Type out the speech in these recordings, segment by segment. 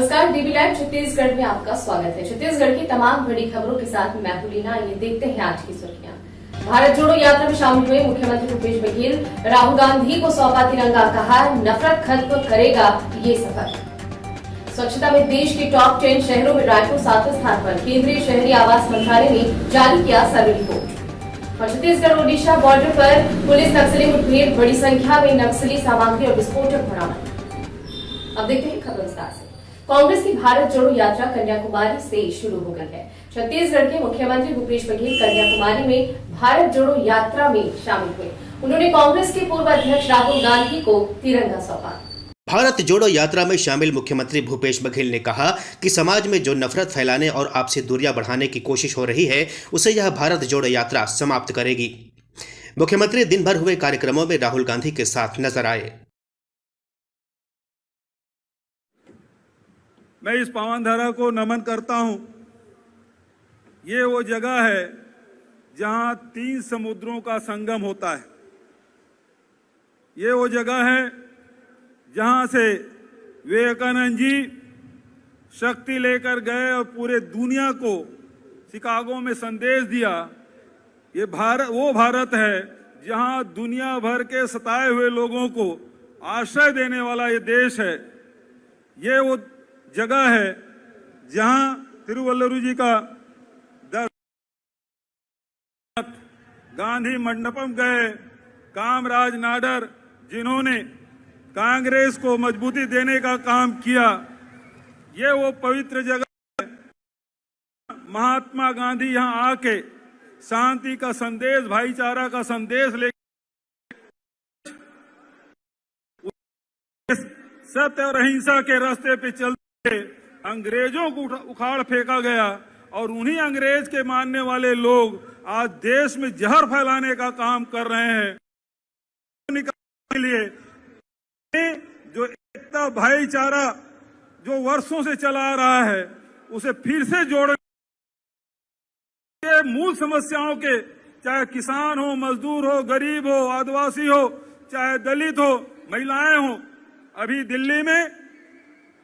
नमस्कार, dB live Chhattisgarh में आपका स्वागत है। छत्तीसगढ़ की तमाम बड़ी खबरों के साथ मैं हूं लीना। ये देखते हैं आज की सुर्खियां। भारत जोड़ो यात्रा में शामिल हुए मुख्यमंत्री भूपेश बघेल, राहुल गांधी को सौंपा तिरंगा, कहा नफरत खत्म करेगा ये सफर। स्वच्छता में देश के टॉप 10 शहरों में रायपुर 7वें स्थान पर। केंद्रीय शहरी आवास मंत्रालय ने जारी किया सर्वे रिपोर्ट। और छत्तीसगढ़ ओडिशा बॉर्डर पर पुलिस नक्सली मुठभेड़, बड़ी संख्या में नक्सली सामग्री और विस्फोटक बरामद। अब देखते हैं खबर विस्तार से। कांग्रेस की भारत जोड़ो यात्रा कन्याकुमारी से शुरू हो गई है। छत्तीसगढ़ के मुख्यमंत्री भूपेश बघेल कन्याकुमारी में भारत जोड़ो यात्रा में शामिल हुए। उन्होंने कांग्रेस के पूर्व अध्यक्ष राहुल गांधी को तिरंगा सौंपा। भारत जोड़ो यात्रा में शामिल मुख्यमंत्री भूपेश बघेल ने कहा कि समाज में जो नफरत फैलाने और आपसी दूरियां बढ़ाने की कोशिश हो रही है, उसे यह भारत जोड़ो यात्रा समाप्त करेगी। मुख्यमंत्री दिन भर हुए कार्यक्रमों में राहुल गांधी के साथ नजर आए। मैं इस पावन धरा को नमन करता हूं। ये वो जगह है जहां 3 समुद्रों का संगम होता है। ये वो जगह है जहां से विवेकानंद जी शक्ति लेकर गए और पूरे दुनिया को शिकागो में संदेश दिया। ये वो भारत है जहां दुनिया भर के सताए हुए लोगों को आश्रय देने वाला ये देश है। ये वो जगह है जहां तिरुवल्लुवर जी का गांधी मंडपम गए कामराज नाडर, जिन्होंने कांग्रेस को मजबूती देने का काम किया। ये वो पवित्र जगह है। महात्मा गांधी यहां आके शांति का संदेश, भाईचारा का संदेश लेकर सत्य और अहिंसा के रास्ते पे चलते अंग्रेजों को उखाड़ फेंका गया और उन्हीं अंग्रेज के मानने वाले लोग आज देश में जहर फैलाने का काम कर रहे हैं। निकालने के लिए जो एकता भाईचारा जो वर्षों से चला आ रहा है, उसे फिर से जोड़ने के मूल समस्याओं के, चाहे किसान हो, मजदूर हो, गरीब हो, आदिवासी हो, चाहे दलित हो, महिलाएं हो। अभी दिल्ली में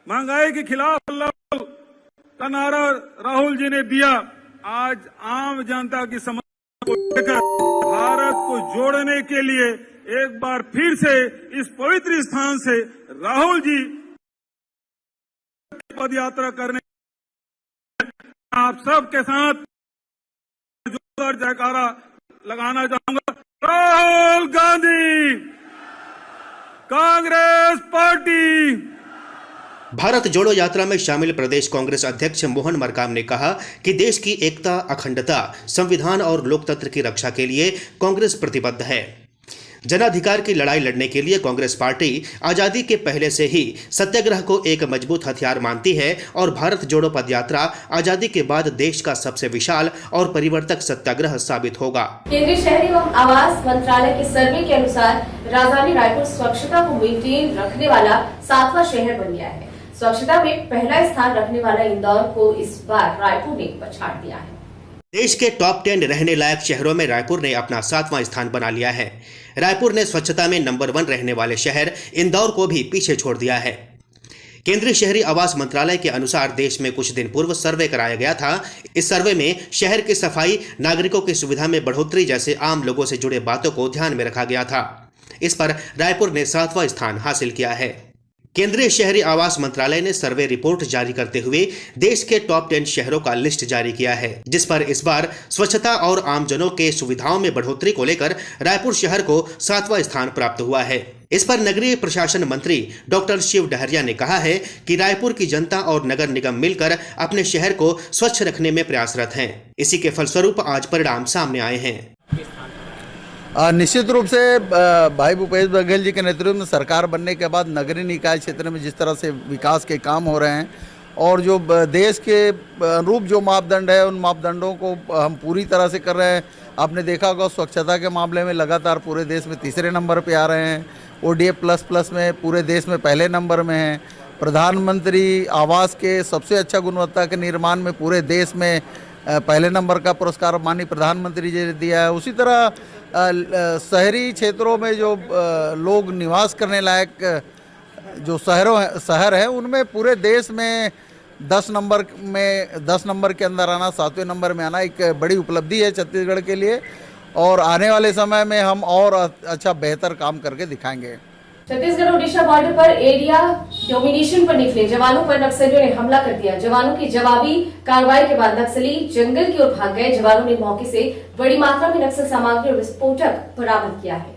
महंगाई के खिलाफ का नारा राहुल जी ने दिया। आज आम जनता की समस्या को लेकर भारत को जोड़ने के लिए एक बार फिर से इस पवित्र स्थान से राहुल जी पद यात्रा करने, आप सबके साथ जोरदार जयकारा लगाना चाहूंगा। राहुल गांधी, कांग्रेस पार्टी। भारत जोड़ो यात्रा में शामिल प्रदेश कांग्रेस अध्यक्ष मोहन मरकाम ने कहा कि देश की एकता, अखंडता, संविधान और लोकतंत्र की रक्षा के लिए कांग्रेस प्रतिबद्ध है। जनाधिकार की लड़ाई लड़ने के लिए कांग्रेस पार्टी आजादी के पहले से ही सत्याग्रह को एक मजबूत हथियार मानती है और भारत जोड़ो पदयात्रा आजादी के बाद देश का सबसे विशाल और परिवर्तक सत्याग्रह साबित होगा। केंद्रीय शहरी एवं आवास मंत्रालय के सर्वे के अनुसार राजधानी रायपुर स्वच्छता को मेंटेन रखने वाला 7वां शहर बन गया है। स्वच्छता में पहला स्थान रखने वाला इंदौर को इस बार रायपुर ने पछाड़ दिया है। देश के टॉप 10 रहने लायक शहरों में रायपुर ने अपना 7वां स्थान बना लिया है। रायपुर ने स्वच्छता में नंबर 1 रहने वाले शहर इंदौर को भी पीछे छोड़ दिया है। केंद्रीय शहरी आवास मंत्रालय के अनुसार देश में कुछ दिन पूर्व सर्वे कराया गया था। इस सर्वे में शहर की सफाई, नागरिकों की सुविधा में बढ़ोतरी जैसे आम लोगों से जुड़े बातों को ध्यान में रखा गया था। इस पर रायपुर ने 7वां स्थान हासिल किया है। केंद्रीय शहरी आवास मंत्रालय ने सर्वे रिपोर्ट जारी करते हुए देश के टॉप 10 शहरों का लिस्ट जारी किया है, जिस पर इस बार स्वच्छता और आमजनों के सुविधाओं में बढ़ोतरी को लेकर रायपुर शहर को 7वां स्थान प्राप्त हुआ है। इस पर नगरीय प्रशासन मंत्री डॉक्टर शिव डहरिया ने कहा है कि रायपुर की जनता और नगर निगम मिलकर अपने शहर को स्वच्छ रखने में प्रयासरत हैं। इसी के फलस्वरूप आज परिणाम सामने आए हैं। निश्चित रूप से भाई भूपेश बघेल जी के नेतृत्व में सरकार बनने के बाद नगरीय निकाय क्षेत्र में जिस तरह से विकास के काम हो रहे हैं और जो देश के अनुरूप जो मापदंड है, उन मापदंडों को हम पूरी तरह से कर रहे हैं। आपने देखा होगा स्वच्छता के मामले में लगातार पूरे देश में 3रे नंबर पे आ रहे हैं। ODF++ में पूरे देश में पहले नंबर में हैं। प्रधानमंत्री आवास के सबसे अच्छा गुणवत्ता के निर्माण में पूरे देश में पहले नंबर का पुरस्कार माननीय प्रधानमंत्री जी ने दिया है। उसी तरह शहरी क्षेत्रों में जो लोग निवास करने लायक जो शहर है उनमें पूरे देश में 10 नंबर के अंदर आना, 7वें नंबर में आना एक बड़ी उपलब्धि है छत्तीसगढ़ के लिए। और आने वाले समय में हम और अच्छा बेहतर काम करके दिखाएंगे। छत्तीसगढ़ ओडिशा बॉर्डर पर एरिया डोमिनेशन पर निकले जवानों पर नक्सलियों ने हमला कर दिया। जवानों की जवाबी कार्रवाई के बाद नक्सली जंगल की ओर भाग गए। जवानों ने मौके से बड़ी मात्रा में नक्सल सामग्री और विस्फोटक बरामद किया है।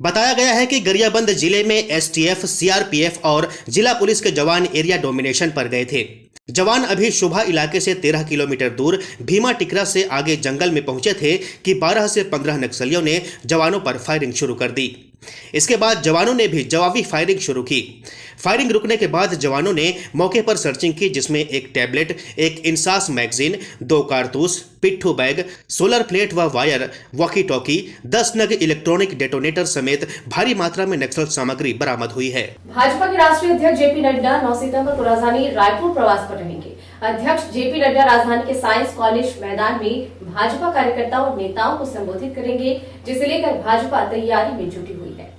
बताया गया है कि गरियाबंद जिले में एसटीएफ, सीआरपीएफ और जिला पुलिस के जवान एरिया डोमिनेशन पर गए थे। जवान अभी शुभा इलाके से 13 किलोमीटर दूर भीमा टिकरा से आगे जंगल में पहुंचे थे कि 12 से 15 नक्सलियों ने जवानों पर फायरिंग शुरू कर दी। इसके बाद जवानों ने भी जवाबी फायरिंग शुरू की। फायरिंग रुकने के बाद जवानों ने मौके पर सर्चिंग की, जिसमें एक टैबलेट, एक इंसास मैगजीन, 2 कारतूस, पिट्ठू बैग, सोलर प्लेट व वायर, वॉकी टॉकी, 10 नग इलेक्ट्रॉनिक डेटोनेटर समेत भारी मात्रा में नक्सल सामग्री बरामद हुई है। भाजपा के राष्ट्रीय अध्यक्ष जेपी नड्डा 9 सितंबर को राजधानी रायपुर प्रवास पर रहेंगे। अध्यक्ष जेपी नड्डा राजधानी के साइंस कॉलेज मैदान में भाजपा कार्यकर्ताओं और नेताओं को संबोधित करेंगे, जिसे लेकर भाजपा तैयारी में जुटी हुई है।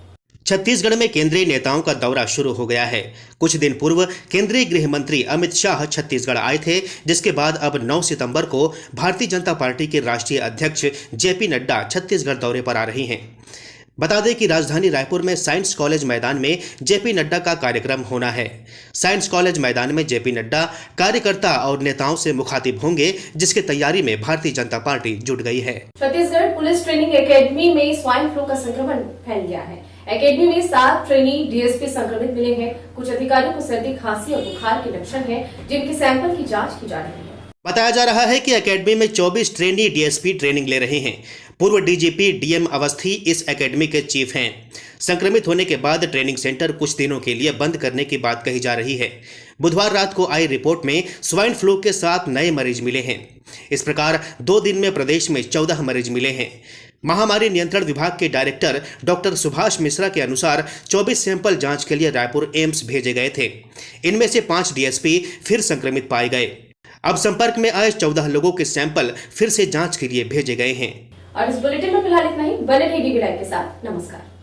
छत्तीसगढ़ में केंद्रीय नेताओं का दौरा शुरू हो गया है। कुछ दिन पूर्व केंद्रीय गृह मंत्री अमित शाह छत्तीसगढ़ आए थे, जिसके बाद अब 9 सितंबर को भारतीय जनता पार्टी के राष्ट्रीय अध्यक्ष जेपी नड्डा छत्तीसगढ़ दौरे पर आ रही हैं। बता दें कि राजधानी रायपुर में साइंस कॉलेज मैदान में जेपी नड्डा का कार्यक्रम होना है। साइंस कॉलेज मैदान में जेपी नड्डा कार्यकर्ता और नेताओं से मुखातिब होंगे, जिसकी तैयारी में भारतीय जनता पार्टी जुट गई है। छत्तीसगढ़ पुलिस ट्रेनिंग एकेडमी में स्वाइन फ्लू का संक्रमण फैल गया है। एकेडमी में 7 ट्रेनी डीएसपी संक्रमित मिले हैं। कुछ अधिकारियों को सर्दी, खांसी और बुखार के लक्षण हैं, जिनके सैंपल की जांच की जा रही है। बताया जा रहा है कि एकेडमी में 24 ट्रेनी डीएसपी ट्रेनिंग ले रहे हैं। पूर्व डीजीपी डीएम अवस्थी इस एकेडमी के चीफ हैं। संक्रमित होने के बाद ट्रेनिंग सेंटर कुछ दिनों के लिए बंद करने की बात कही जा रही है। बुधवार रात को आई रिपोर्ट में स्वाइन फ्लू के 7 नए मरीज मिले हैं। इस प्रकार 2 दिन में प्रदेश में 14 मरीज मिले हैं। महामारी नियंत्रण विभाग के डायरेक्टर डॉक्टर सुभाष मिश्रा के अनुसार 24 सैंपल जांच के लिए रायपुर एम्स भेजे गए थे। इनमें से 5 डीएसपी फिर संक्रमित पाए गए। अब संपर्क में आए 14 लोगों के सैंपल फिर से जांच के लिए भेजे गए हैं। और इस बुलेटिन में फिलहाल इतना ही। बने रहिए DV लाइव के साथ। नमस्कार।